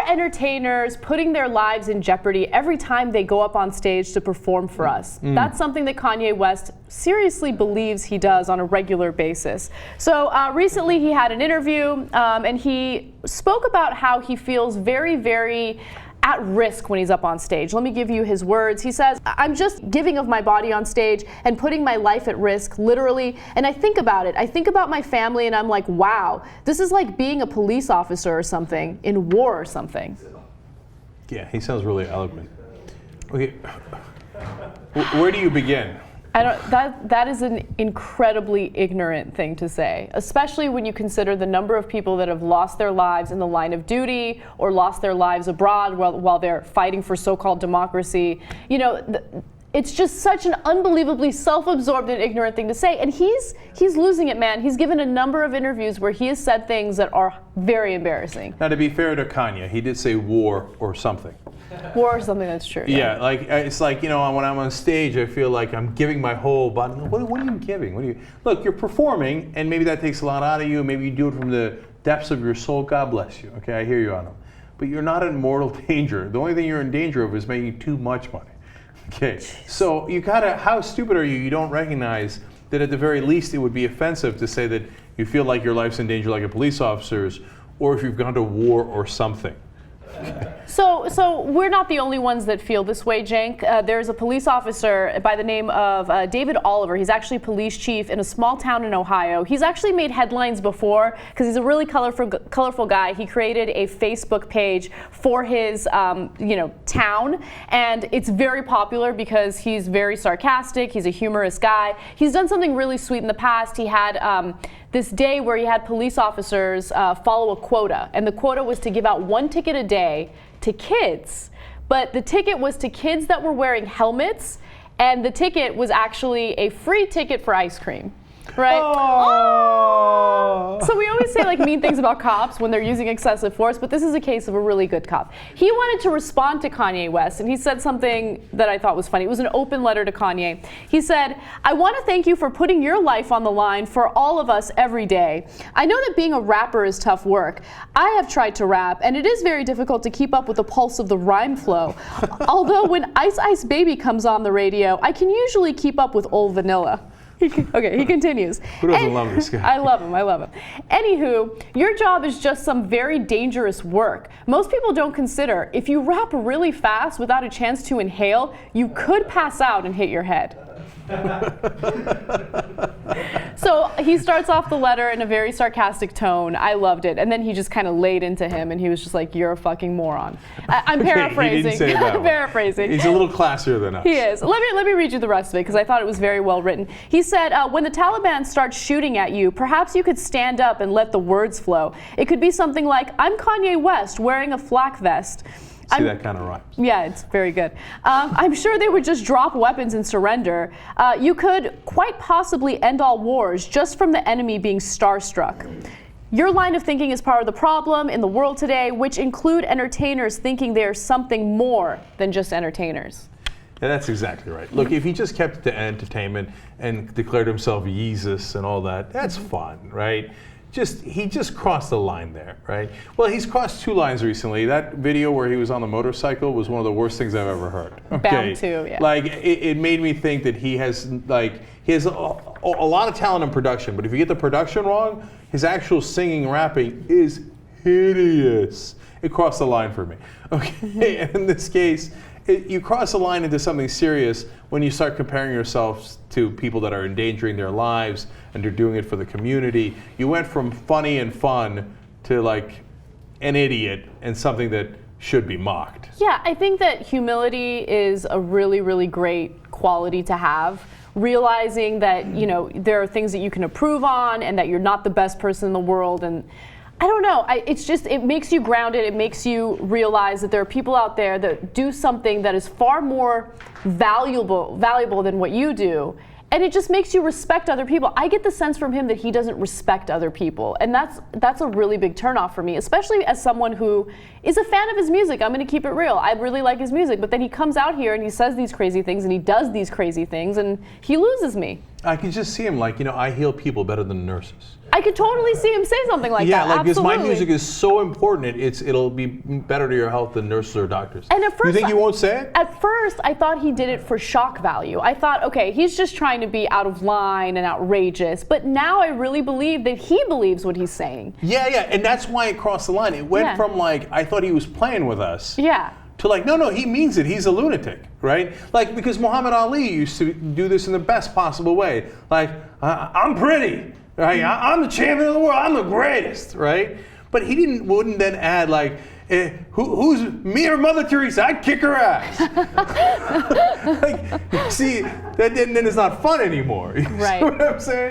entertainers putting their lives in jeopardy every time they go up on stage to perform for us. That's something that Kanye West seriously believes he does on a regular basis. So recently he had an interview and he spoke about how he feels very, very at risk when he's up on stage. Let me give you his words. He says, "I'm just giving of my body on stage and putting my life at risk, literally, and I think about it. I think about my family and I'm like, wow, this is like being a police officer or something, in war or something." Yeah, he sounds really eloquent. Okay, where do you begin? That is an incredibly ignorant thing to say, especially when you consider the number of people that have lost their lives in the line of duty or lost their lives abroad while they're fighting for so-called democracy. You know, it's just such an unbelievably self-absorbed and ignorant thing to say, and he's losing it, man. He's given a number of interviews where he has said things that are very embarrassing. Now, to be fair to Kanye, he did say war or something. War or something, that's true. Yeah, like it's like, you know, when I'm on stage, I feel like I'm giving my whole body. What are you giving? Look, you're performing, and maybe that takes a lot out of you. Maybe you do it from the depths of your soul. God bless you. Okay, I hear you on them. But you're not in mortal danger. The only thing you're in danger of is making too much money. Okay, so you gotta, how stupid are you? You don't recognize that at the very least it would be offensive to say that you feel like your life's in danger like a police officer's, or if you've gone to war or something. So we're not the only ones that feel this way, Cenk. There's a police officer by the name of David Oliver. He's actually police chief in a small town in Ohio. He's actually made headlines before because he's a really colorful guy. He created a Facebook page for his town, and it's very popular because he's very sarcastic. He's a humorous guy. He's done something really sweet in the past. He had this day where he had police officers follow a quota, and the quota was to give out 1 ticket a day to kids, but the ticket was to kids that were wearing helmets, and the ticket was actually a free ticket for ice cream. Right? Oh. So we always say like mean things about cops when they're using excessive force, but this is a case of a really good cop. He wanted to respond to Kanye West, and he said something that I thought was funny. It was an open letter to Kanye. He said, "I want to thank you for putting your life on the line for all of us every day. I know that being a rapper is tough work. I have tried to rap, and it is very difficult to keep up with the pulse of the rhyme flow. Although when Ice Ice Baby comes on the radio, I can usually keep up with Old Vanilla." Okay, he continues. Who doesn't love this guy? I love him. Anywho, your job is just some very dangerous work. Most people don't consider if you rap really fast without a chance to inhale, you could pass out and hit your head. So he starts off the letter in a very sarcastic tone. I loved it. And then he just kind of laid into him, and he was just like, "You're a fucking moron." I'm paraphrasing. He didn't say that I'm paraphrasing. He's a little classier than us. He is. Let me read you the rest of it because I thought it was very well written. He said, "When the Taliban starts shooting at you, perhaps you could stand up and let the words flow. It could be something like, 'I'm Kanye West wearing a flak vest.' That kind of rhymes. Yeah, it's very good. I'm sure they would just drop weapons and surrender. You could quite possibly end all wars just from the enemy being starstruck. Your line of thinking is part of the problem in the world today, which include entertainers thinking they're something more than just entertainers." Yeah, that's exactly right. Look, if he just kept it to entertainment and declared himself Yeezus and all that, that's fun, right? He just crossed the line there, right? Well, he's crossed 2 lines recently. That video where he was on the motorcycle was one of the worst things I've ever heard. Okay? Bound to, yeah. Like, it made me think that he has a lot of talent in production, but if you get the production wrong, his actual singing and rapping is hideous. It crossed the line for me. Okay, and in this case, you cross the line into something serious when you start comparing yourselves to people that are endangering their lives and they're doing it for the community. You went from funny and fun to like an idiot and something that should be mocked. Yeah, I think that humility is a really, really great quality to have. Realizing that, you know, there are things that you can improve on and that you're not the best person in the world. And I don't know, it makes you grounded. It makes you realize that there are people out there that do something that is far more valuable than what you do. And it just makes you respect other people. I get the sense from him that he doesn't respect other people. And that's a really big turnoff for me, especially as someone who is a fan of his music. I'm going to keep it real. I really like his music. But then he comes out here and he says these crazy things and he does these crazy things and he loses me. I can just see him like, I heal people better than nurses. I could totally see him say something like Yeah, that. like this, Absolutely. my music is so important. It'll be better to your health than nurses or doctors. And at first, you think he won't say it? At first, I thought he did it for shock value. I thought, okay, he's just trying to be out of line and outrageous. But now I really believe that he believes what he's saying. Yeah, and that's why it crossed the line. It went Yeah. from like, I thought he was playing with us. Yeah. To like, no, he means it. He's a lunatic, right? Like, because Muhammad Ali used to do this in the best possible way. Like, I'm pretty, right? I'm the champion of the world. I'm the greatest, right? But he wouldn't then add like, who's me or Mother Teresa? I'd kick her ass. Like, see, then it's not fun anymore. You Right. see what I'm saying?